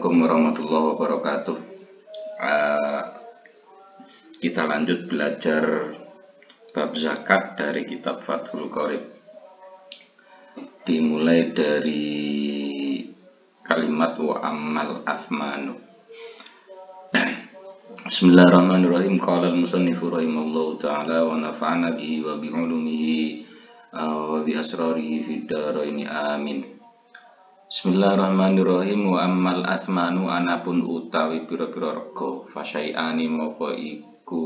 Assalamualaikum warahmatullahi wabarakatuh. Kita lanjut belajar bab zakat dari kitab Fathul Qorib. Dimulai dari kalimat wa ammal athmanu. Bismillahirrahmanirrahim. Qala al-musannifu rahimallahu ta'ala wa nafa'ana bihi wa bi ulumihi wa bi asrarihi fid dharain amin. Bismillahirrahmanirrahim. Wa ammal athmanu anapun utawi pira-pira rega fasyai'ani moko iku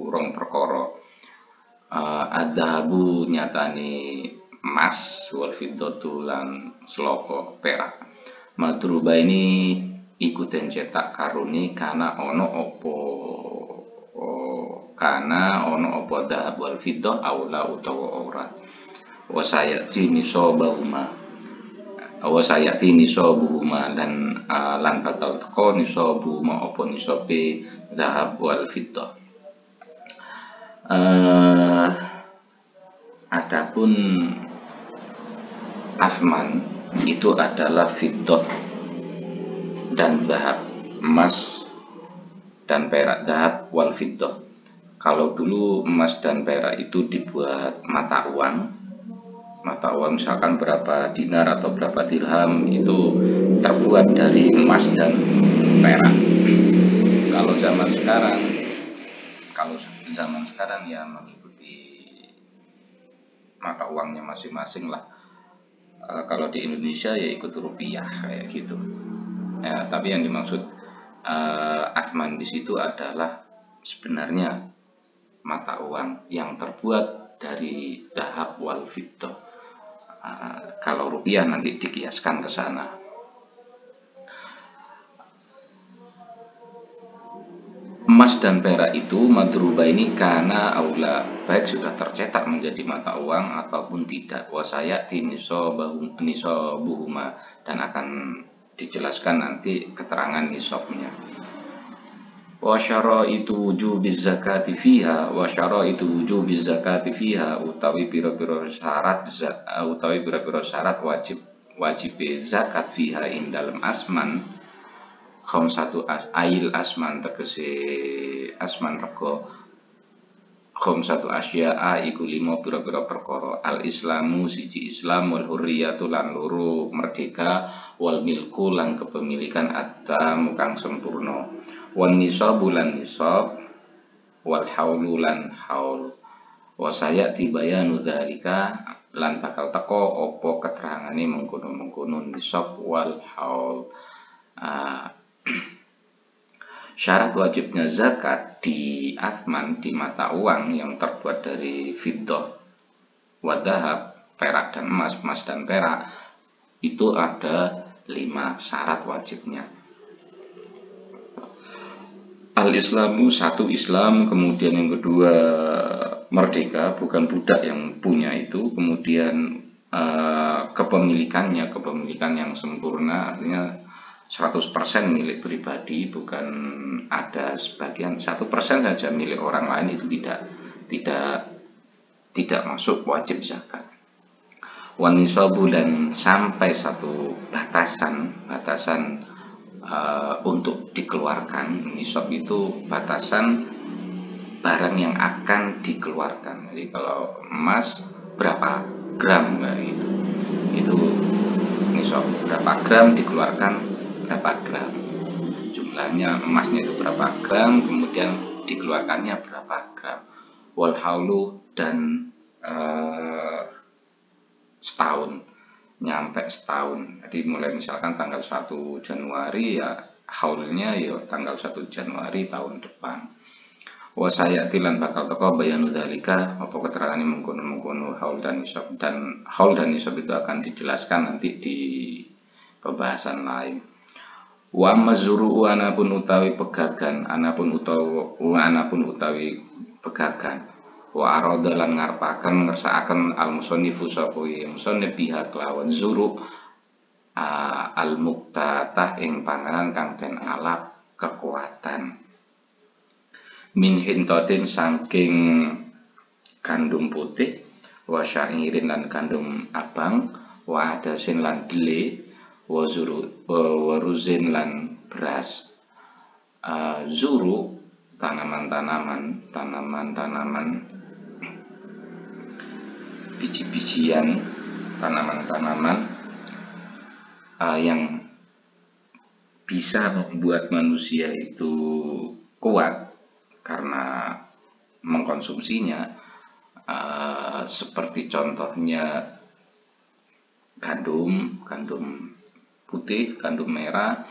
rong perkara. Adzabu nyatani emas wal fiddatu lan sloka perak. Madruba ini iku den cetak karuni kana ono apa dhahab wal fiddah aula utawa ora. Wa sayati nisabahuma dan lan bakal teko nisabuhuma apa nisabe dhahab wal fiddah. Adapun athman itu adalah fiddah dan dhahab, emas dan perak, dhahab wal fiddah. Kalau dulu emas dan perak itu dibuat mata uang misalkan berapa dinar atau berapa dirham itu terbuat dari emas dan perak. Kalau zaman sekarang ya mengikuti mata uangnya masing-masing lah. Kalau di Indonesia ya ikut rupiah kayak gitu. Tapi yang dimaksud athman di situ adalah sebenarnya mata uang yang terbuat dari dhahab wal fiddah. Kalau rupiah nanti dikiaskan ke sana. Emas dan perak itu madruba ini karena aula baik sudah tercetak menjadi mata uang ataupun tidak. Wasayati nisabuhuma dan akan dijelaskan nanti keterangan nisabnya. Wasyara itu wujubiz zakati fiha utawi pira-pira syarat wajib zakat fiha ing dalem asman khamsatu ail asman tegese asman rega khamsatu asya'a iku 5 pira-pira perkara. Al islamu siji Islam, wal hurriyatu lan loro merdeka, wal milku lan kepemilikan atam kang sempurna, wan nisabu lan nisab, wal haulu lan haul. Wa sayati bayanu dzalika lan bakal teko apa keterangane mengkono-mengkono nisab wal haul. Syarat wajibnya zakat di athman, di mata uang yang terbuat dari fiddah, wadahab, perak dan emas dan perak, itu ada 5 syarat wajibnya. Al-Islamu, satu Islam, kemudian yang kedua merdeka, bukan budak yang punya itu, kemudian kepemilikan yang sempurna, artinya 100% milik pribadi, bukan ada sebagian 1% saja milik orang lain, itu tidak masuk wajib zakat. Wan nisabu dan sampai satu batasan untuk dikeluarkan. Nisab itu batasan barang yang akan dikeluarkan. Jadi kalau emas berapa gram itu nisab, berapa gram dikeluarkan, berapa gram jumlahnya, emasnya itu berapa gram, kemudian dikeluarkannya berapa gram. Wal haulu dan setahun, nyampe setahun. Jadi mulai misalkan tanggal 1 Januari ya haulnya ya tanggal 1 Januari tahun depan. Wa sayati lan bakal teko bayanu dzalika apa keterangane mengkono haul dan nisab, dan haul dan nisab itu akan dijelaskan nanti di pembahasan lain. Wa mazru'u anapun utawi pegagan, anapun utawi pegagan. Wa arada lan ngarepaken ngersakaken al-musannifu sapa musannif biha kelawan zuru al-muqtatah ing panganan kang den alap kekuatan. Min hintatin saking gandum putih, wa syairin lan gandum abang, wa adasin lan dele, wa ruzin lan beras. Zuru tanaman-tanaman biji-bijian, tanaman-tanaman yang bisa membuat manusia itu kuat karena mengkonsumsinya, seperti contohnya gandum putih, gandum merah,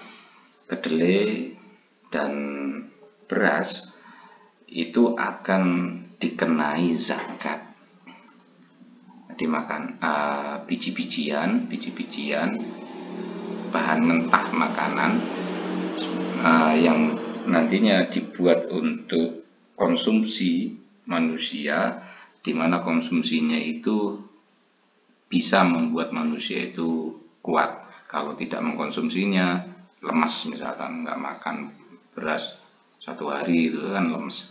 kedelai, dan beras, itu akan dikenai zakat. Dimakan biji-bijian, bahan mentah makanan yang nantinya dibuat untuk konsumsi manusia, di mana konsumsinya itu bisa membuat manusia itu kuat. Kalau tidak mengkonsumsinya, lemas, misalkan nggak makan beras 1 hari itu kan lemes.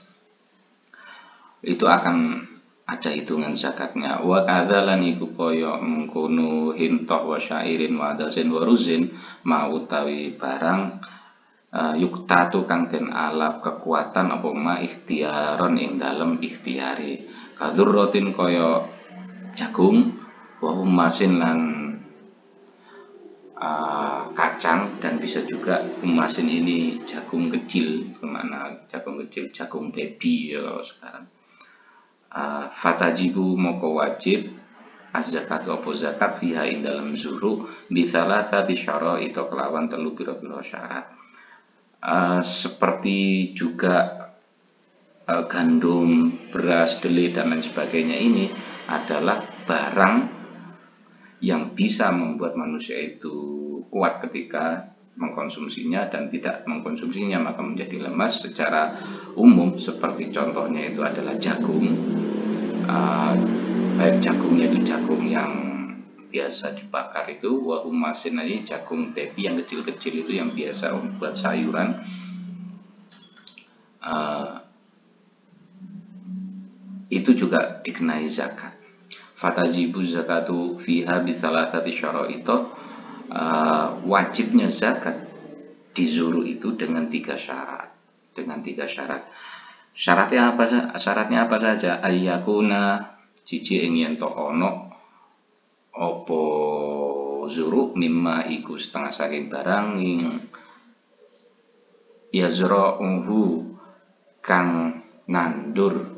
Itu akan ada hitungan zakatnya. Wa kadzalan iku kaya mengkono hintoh wa syairin wa adasin wa ruzin mau utawi barang yuktatu kang den alap kekuatan apa ma ikhtiaron ing dalem ikhtiari. Kadzurratin kaya jagung, wa humasin lan kacang, dan bisa juga humasin ini jagung kecil, kemana jagung kecil, jagung baby ya kalau sekarang. Fatajibu moko wajib az-zakat apa zakat fiha ing dalam zuru bisalasati syara'i itu kelawan telu pira-pira syarat. Seperti juga gandum, beras, kedelai dan lain sebagainya, ini adalah barang yang bisa membuat manusia itu kuat ketika mengkonsumsinya, dan tidak mengkonsumsinya maka menjadi lemas secara umum. Seperti contohnya itu adalah jagung, baik jagungnya itu jagung yang biasa dibakar itu, wa humasin ini jagung baby yang kecil-kecil itu yang biasa buat sayuran, itu juga dikenai zakat. Fatajibu zakatu fiha bisalasati syara'ito, wajibnya zakat di zuru itu dengan 3 syarat. Syaratnya apa saja? Ayyakuna cici ing yen to ono opo zuru mimma iku setengah saking barang ing yazra'uhu kang nandur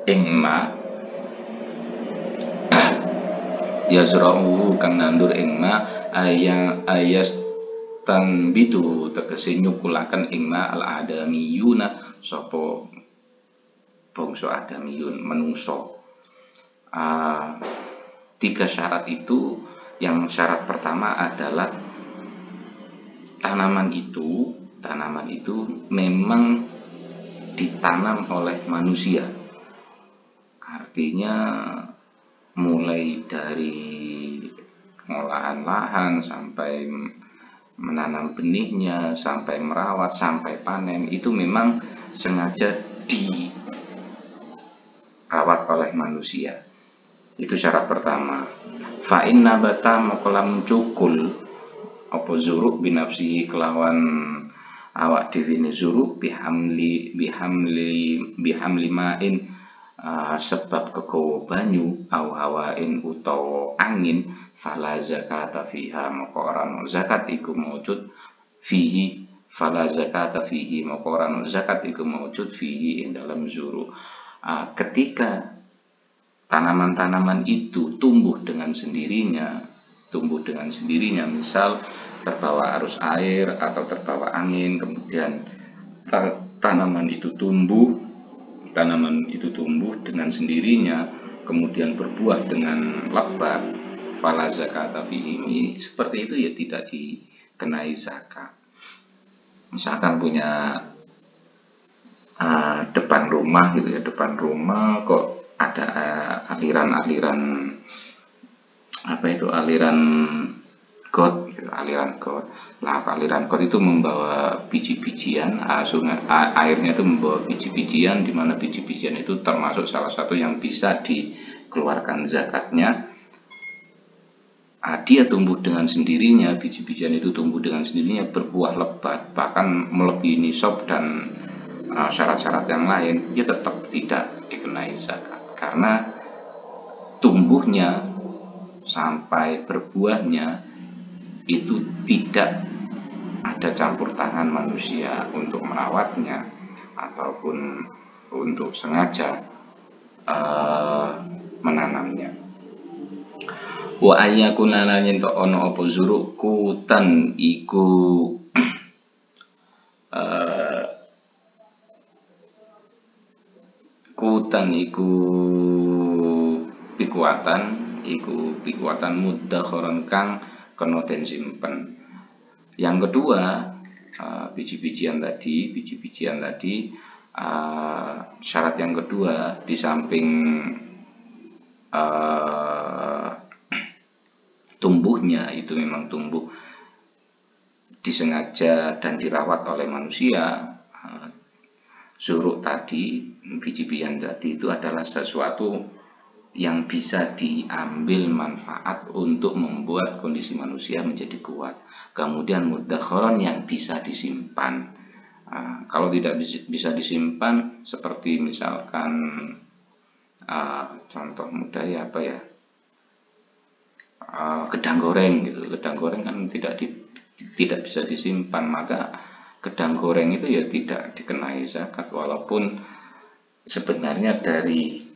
ing ma yazra'uhu kang nandur ing ma ayas tanbitu tegese nyukulaken ing ma al adamiyuna sapa bangsa adamiyun, menungso. 3 syarat itu. Yang syarat pertama adalah tanaman itu memang ditanam oleh manusia. Artinya mulai dari pengolahan lahan sampai menanam benihnya, sampai merawat, sampai panen, itu memang sengaja dirawat oleh manusia. Itu syarat pertama. Fa inna bata mokolam cukul apa zuruk binafsihi kelawan awak dhewe zuruk bihamli main, sebab kegawa banyu au hawain utawa angin, fala zakata fiha maka ora ono zakat iku maujud fihi, fala zakata fihi maka ora ono zakat iku maujud fihi ing dalam zuru. Ketika tanaman-tanaman itu tumbuh dengan sendirinya, misal terbawa arus air atau terbawa angin, kemudian tanaman itu tumbuh dengan sendirinya, kemudian berbuah dengan lebat, fala zakata fihi, seperti itu ya tidak dikenai zakat. Misalkan punya depan rumah gitu ya, kok ada aliran got gitu, aliran got itu membawa biji-bijian, airnya itu membawa biji-bijian, di mana biji-bijian itu termasuk salah satu yang bisa dikeluarkan zakatnya. dia tumbuh dengan sendirinya, biji-bijian itu tumbuh dengan sendirinya, berbuah lebat, bahkan melebihi nisab dan syarat-syarat yang lain, dia tetap tidak dikenai zakat, karena tumbuhnya sampai berbuahnya itu tidak ada campur tangan manusia untuk merawatnya ataupun untuk sengaja menanamnya. Wa ayyakuna lan yen ono apa zuruk kutan iku pikuatan mudakharon kang kena den simpen. Yang kedua, biji-bijian tadi syarat yang kedua di samping tumbuhnya itu memang tumbuh disengaja dan dirawat oleh manusia. Zuruk tadi, biji-bijian tadi itu adalah sesuatu yang bisa diambil manfaat untuk membuat kondisi manusia menjadi kuat. Kemudian mudakharon yang bisa disimpan. Kalau tidak bisa disimpan, seperti misalkan contoh mudah ya apa ya, gedang goreng gitu. Gedang goreng kan tidak bisa disimpan, maka gedang goreng itu ya tidak dikenai zakat, walaupun sebenarnya dari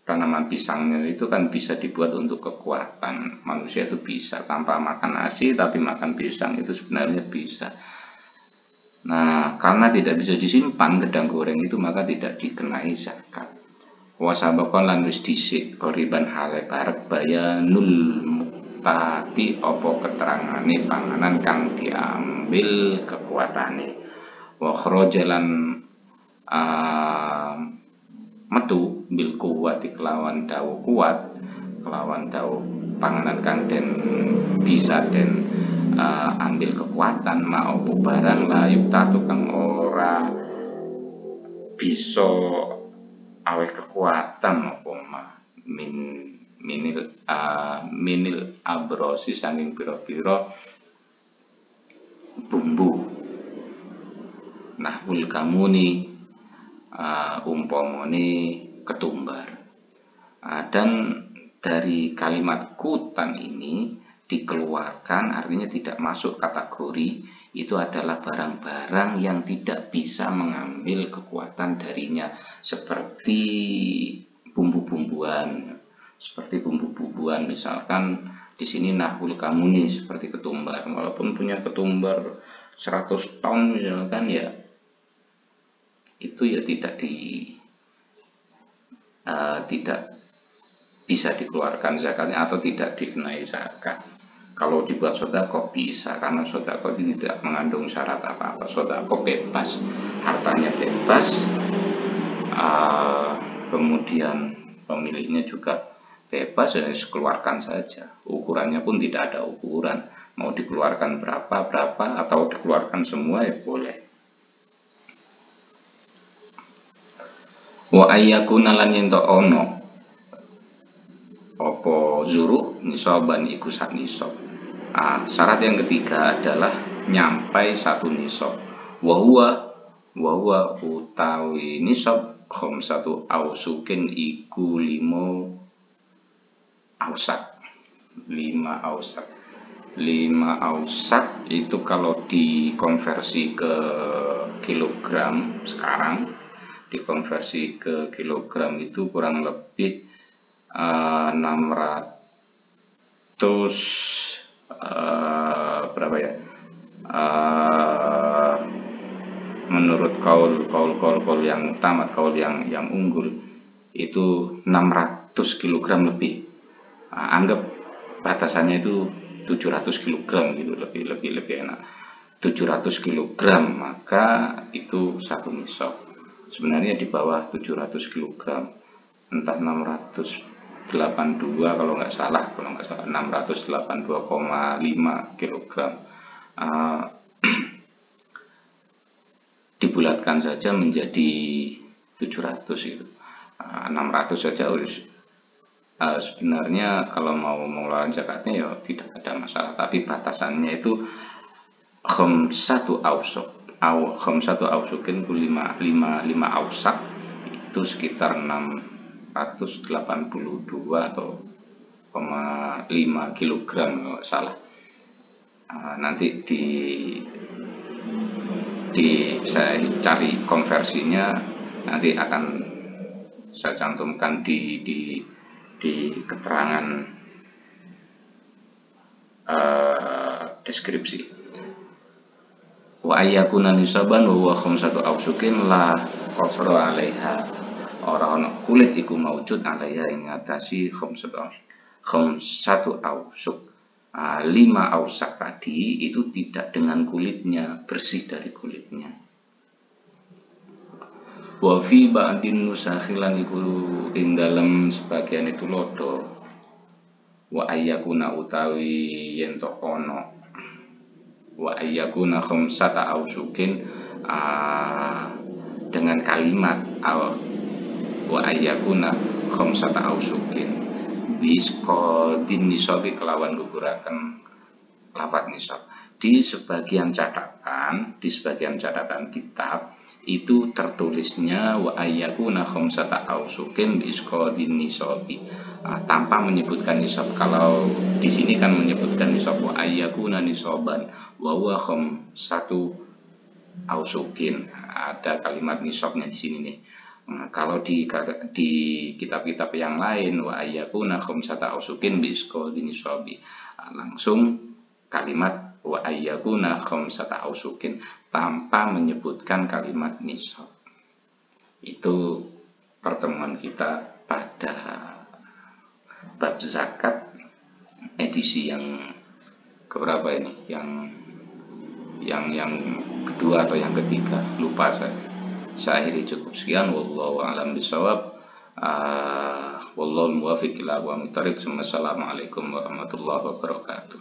tanaman pisangnya itu kan bisa dibuat untuk kekuatan. Manusia itu bisa tanpa makan nasi tapi makan pisang itu sebenarnya bisa. Nah, karena tidak bisa disimpan gedang goreng itu, maka tidak dikenai zakat. Wasabakon lan wis dhisik koriban hale barek bayanul muktati opo keterangane panganan kang diambil kekuatane. Wa khrojalan metu bil kuwati kelawan dawu kuat, kelawan dawu panganan kang den bisa den ambil kekuatan maupu barang layuk tatu kang ora bisa aweh kekuatan apa minil abrosi saking pira-pira bumbu. Nahwul kamuni umpamane ketumbar. Dan dari kalimat kutan ini dikeluarkan, artinya tidak masuk kategori itu adalah barang-barang yang tidak bisa mengambil kekuatan darinya, seperti bumbu-bumbuan. Misalkan di sini nahwul kamuni seperti ketumbar, walaupun punya ketumbar 100 ton misalkan ya, itu ya tidak bisa dikeluarkan zakatnya atau tidak dikenai zakat. Kalau dibuat sodako bisa, karena sodako tidak mengandung syarat apa-apa. Sodako bebas, hartanya bebas, kemudian pemiliknya juga bebas, ya keluarkan saja. Ukurannya pun tidak ada ukuran, mau dikeluarkan berapa atau dikeluarkan semua ya boleh. Wa ayyakuna lan yen ono opo zuru nisoban iku sak nisab. Syarat yang ketiga adalah nyampai 1 nisab. Wa utawi nisab khamsatu ausukin iku 5 ausak. 5 ausak itu kalau dikonversi ke kilogram sekarang, dikonversi ke kilogram itu kurang lebih 600 berapa ya, menurut kaul yang tamat, kaul yang unggul itu 600 kg lebih. Anggap batasannya itu 700 kg gitu, lebih enak. 700 kg maka itu 1 nisab. Sebenarnya di bawah 700 kg, entah 682 kalau nggak salah 682,5 kg. Dibulatkan saja menjadi 700 itu. 600 saja Sebenarnya kalau mau mengeluarkan zakatnya ya tidak ada masalah, tapi batasannya itu khamsatu ausuk. Khamsatu ausukin itu 5 ausak, itu sekitar 682 atau 5 kilogram kalau nggak salah. Nanti saya cari konversinya, nanti akan saya cantumkan di keterangan deskripsi. Wa ayyakuna nisaban wa huwa khamsatu ausukin la qasra 'alaiha. Orang kulit iku maujud 'alaiha ing ngatasi khamsatu ausuk. 5 ausak tadi itu tidak dengan kulitnya, bersih dari kulitnya. Wa fi ba'din nusakhilan iku ing dalem sebagian itu lodo. Wa ayyakuna utawi yen to ono wa ayyakuna khamsata ausukin dengan kalimat wa ayyakuna khamsata ausukin bisqadin nisabi kelawan guguraken lafaz nisab. Di sebagian catatan kitab itu tertulisnya wa ayyakuna khamsata ausukin bisqadin nisabi, tanpa menyebutkan nisab. Kalau di sini kan menyebutkan nisab, wa ayyakuna nisaban wa huwa khamsatu ausukin. Ada kalimat nisabnya di sini nih. Kalau di kitab-kitab yang lain wa ayyakuna khamsata ausukin bisqadin nisabi, langsung kalimat wa ayyakuna khamsata ausukin tanpa menyebutkan kalimat nisab. Itu pertemuan kita pada bab zakat edisi yang keberapa ini? Yang kedua atau yang ketiga, lupa saya. Saya akhiri cukup sekian. Wallahu a'lam bishawab. Wallahu muwaffiq ila aqwamit thoriq. Assalamualaikum warahmatullahi wabarakatuh.